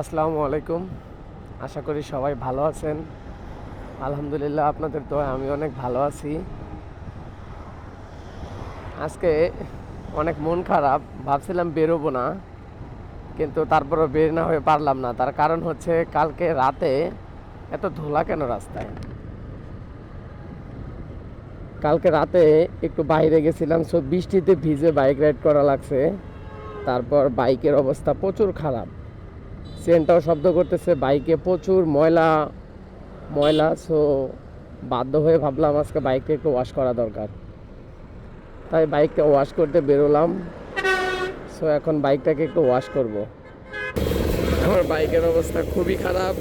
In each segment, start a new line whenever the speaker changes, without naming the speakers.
আসসালামু আলাইকুম। আশা করি সবাই ভালো আছেন। আলহামদুলিল্লাহ, আপনাদের দোয়ায় আমি অনেক ভালো আছি। আজকে অনেক মন খারাপ, ভাবছিলাম বেরোবো না, কিন্তু তারপরও বের না হয়ে পারলাম না। তার কারণ হচ্ছে কালকে রাতে এত ধুলা কেন রাস্তায়। কালকে রাতে একটু বাইরে গেছিলাম, সো বৃষ্টিতে ভিজে বাইক রাইড করা লাগছে। তারপর বাইকের অবস্থা প্রচুর খারাপ, চেনটাও শব্দ করতেছে, বাইকে প্রচুর ময়লা ময়লা। সো বাধ্য হয়ে ভাবলাম আজকে বাইকটা একটু ওয়াশ করা দরকার, তাই বাইকটা ওয়াশ করতে বেরোলাম। সো এখন বাইকটাকে একটু ওয়াশ করব। আমার বাইকের অবস্থা খুবই খারাপ,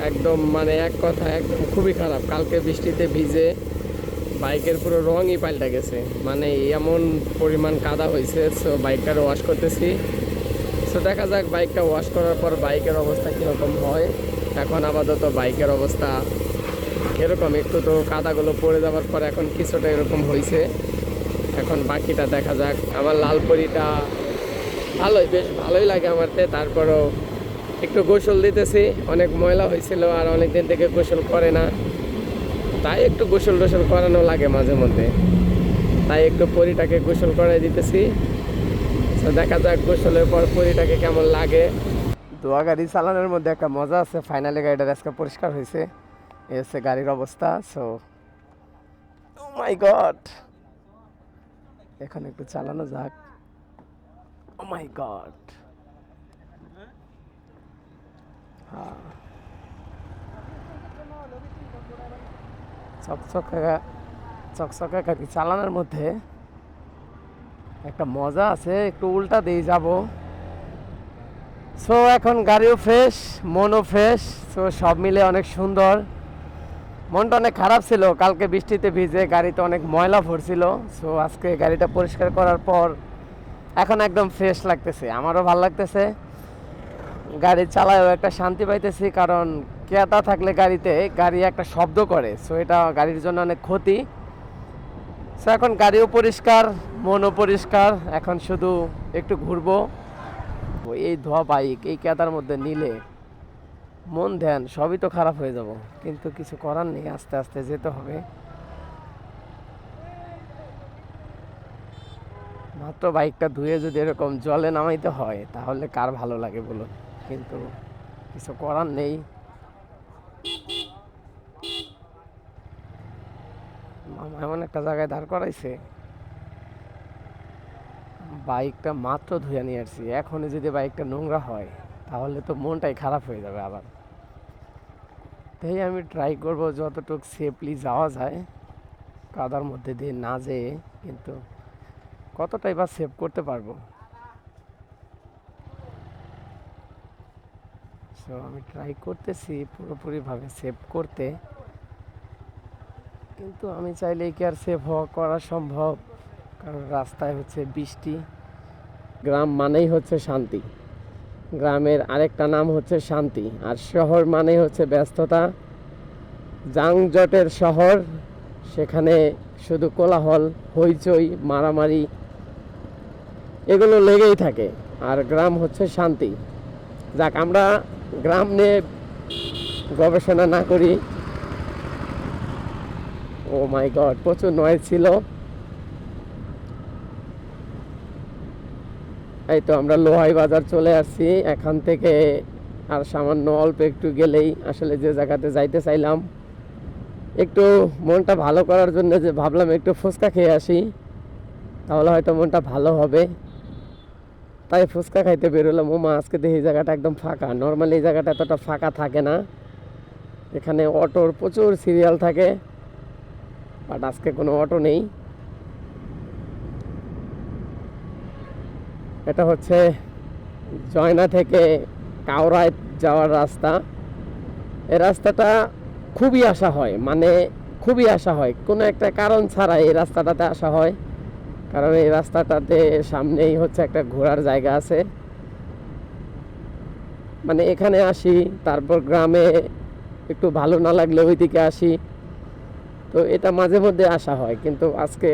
একদম মানে এক কথা একদম খুবই খারাপ। কালকে বৃষ্টিতে ভিজে বাইকের পুরো রঙই পাল্টে গেছে, মানে এমন পরিমাণ কাদা হয়েছে। সো বাইকটা ওয়াশ করতেছি। সো দেখা যাক বাইকটা ওয়াশ করার পর বাইকের অবস্থা কীরকম হয়। এখন আপাতত বাইকের অবস্থা এরকম, একটু তো কাদাগুলো পড়ে যাওয়ার পর এখন কিছুটা এরকম হয়েছে। এখন বাকিটা দেখা যাক। আমার লাল পরিটা ভালোই, বেশ ভালোই লাগে আমারতে। তারপরও একটু গোসল দিতেছি, অনেক ময়লা হয়েছিল আর অনেক দিন থেকে গোসল করে না, তাই একটু গোসল টোসল করানো লাগে মাঝে মধ্যে, তাই একটু পরিটাকে গোসল করাই দিতেছি। তো দেখা যাক গোসলের পর পরিটাকে কেমন লাগে। দোয়া গাড়ি চালানোর মধ্যে একটা মজা আছে। ফাইনালি গাড়িটা আজকে পরিষ্কার হয়েছে, এই হচ্ছে গাড়ির অবস্থা। সো ও মাই গড, এখন একটু চালানো যাক। ও মাই গড, হ্যাঁ, চকচকে চকচকে গাড়ি চালানোর মধ্যে একটা মজা আছে। একটু উল্টা দিয়ে যাব। সো এখন গাড়িও ফ্রেশ, মনও ফ্রেশ। সো সব মিলে অনেক সুন্দর। মনটা অনেক খারাপ ছিল, কালকে বৃষ্টিতে ভিজে গাড়িতে অনেক ময়লা ভরছিল। সো আজকে গাড়িটা পরিষ্কার করার পর এখন একদম ফ্রেশ লাগতেছে, আমারও ভালো লাগতেছে। গাড়ি চালায়ও একটা শান্তি পাইতেছি, কারণ কেতা থাকলে গাড়িতে গাড়ি একটা শব্দ করে। সো এটা গাড়ির জন্য অনেক ক্ষতি। সো এখন গাড়িও পরিষ্কার, মনও পরিষ্কার। এখন শুধু একটু ঘুরবো। এই ধোয়া বাইক এই কেতার মধ্যে নিলে মন ধ্যান সবই তো খারাপ হয়ে যাব, কিন্তু কিছু করার নেই, আস্তে আস্তে যেতে হবে। মাত্র বাইকটা ধুয়ে যদি এরকম জলে নামাইতে হয় তাহলে কার ভালো লাগে বলুন, কিন্তু কিছু করার নেই। মামা এমন একটা জায়গায় দাঁড় করাইছে, বাইকটা মাত্র ধুয়ে নিয়ে আসছি, এখনই যদি বাইকটা নোংরা হয় তাহলে তো মনটাই খারাপ হয়ে যাবে আবার। তাই আমি ট্রাই করব যতটুকু সেফলি যাওয়া যায় কাদার মধ্যে দিয়ে না যেয়ে, কিন্তু কতটাই বা সেভ করতে পারবো। সো আমি ট্রাই করতেছি পুরোপুরিভাবে সেভ করতে, কিন্তু আমি চাইলেই কি আর সেভ হওয়া করা সম্ভব? কারণ রাস্তায় হচ্ছে বৃষ্টি। গ্রাম মানেই হচ্ছে শান্তি, গ্রামের আরেকটা নাম হচ্ছে শান্তি। আর শহর মানেই হচ্ছে ব্যস্ততা, যানজটের শহর। সেখানে শুধু কোলাহল, হইচই, মারামারি এগুলো লেগেই থাকে। আর গ্রাম হচ্ছে শান্তি। যাক, আমরা গ্রাম নিয়ে গবেষণা না করি। ও মাই গড, প্রচুর নয়েজ ছিল। এই তো আমরা লোহাই বাজার চলে আসছি। এখান থেকে আর সামান্য অল্প একটু গেলেই আসলে যে জায়গাতে যাইতে চাইলাম, একটু মনটা ভালো করার জন্য যে ভাবলাম একটু ফুচকা খেয়ে আসি, তাহলে হয়তো মনটা ভালো হবে। তাই ফুচকা খাইতে বেরোলাম। ও মা, আজকে দেখি জায়গাটা একদম ফাঁকা। নর্মালি এই জায়গাটা এতটা ফাঁকা থাকে না, এখানে অটোর প্রচুর সিরিয়াল থাকে, বাট আজকে কোনো অটো নেই। এটা হচ্ছে জয়না থেকে কাউরায় যাওয়ার রাস্তা। এই রাস্তাটা খুবই আসা হয়, মানে খুবই আসা হয়, কোনো একটা কারণ ছাড়াই এই রাস্তাটাতে আসা হয়। কারণ এই রাস্তাটাতে সামনেই হচ্ছে একটা ঘোরার জায়গা আছে, মানে এখানে আসি, তারপর গ্রামে একটু ভালো না লাগলে ওইদিকে আসি। তো এটা মাঝে মধ্যে আসা হয়, কিন্তু আজকে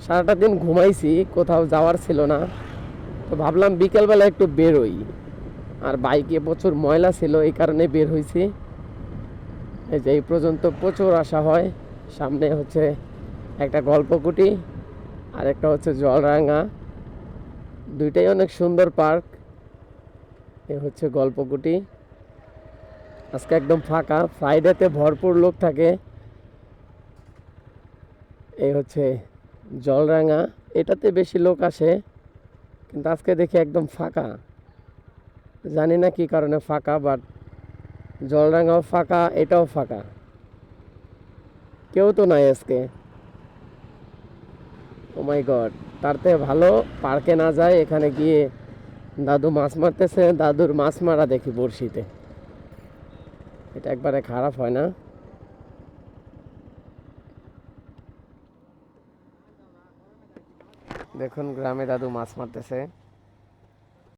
সারাটা দিন ঘুমাইছি, কোথাও যাওয়ার ছিল না। তো ভাবলাম বিকেলবেলা একটু বেরোই, আর বাইকে প্রচুর ময়লা ছিল, এই কারণে বের হয়েছি। এই যে এই পর্যন্ত প্রচুর আসা হয়। সামনে হচ্ছে একটা গল্পকুটি, আর একটা হচ্ছে জলরাঙা। দুইটাই অনেক সুন্দর পার্ক। এ হচ্ছে গল্পকুটি। আজকে একদম ফাঁকা, ফ্রাইডেতে ভরপুর লোক থাকে। এই হচ্ছে জলরাঙা, এটাতে বেশি লোক আসে, কিন্তু আজকে দেখি একদম ফাঁকা। জানি না কি কারণে ফাঁকা, বাট জলরাঙাও ফাঁকা, এটাও ফাঁকা, কেউ তো নাই আজকে। ও মাই গড, তার থেকে ভালো পার্কে না যায়, এখানে গিয়ে দাদু মাছ মারতেছে, দাদুর মাছ মারা দেখি বড়শিতে। এটা একবারে খারাপ হয় না? দেখুন গ্রামে দাদু মাছ মারতেছে।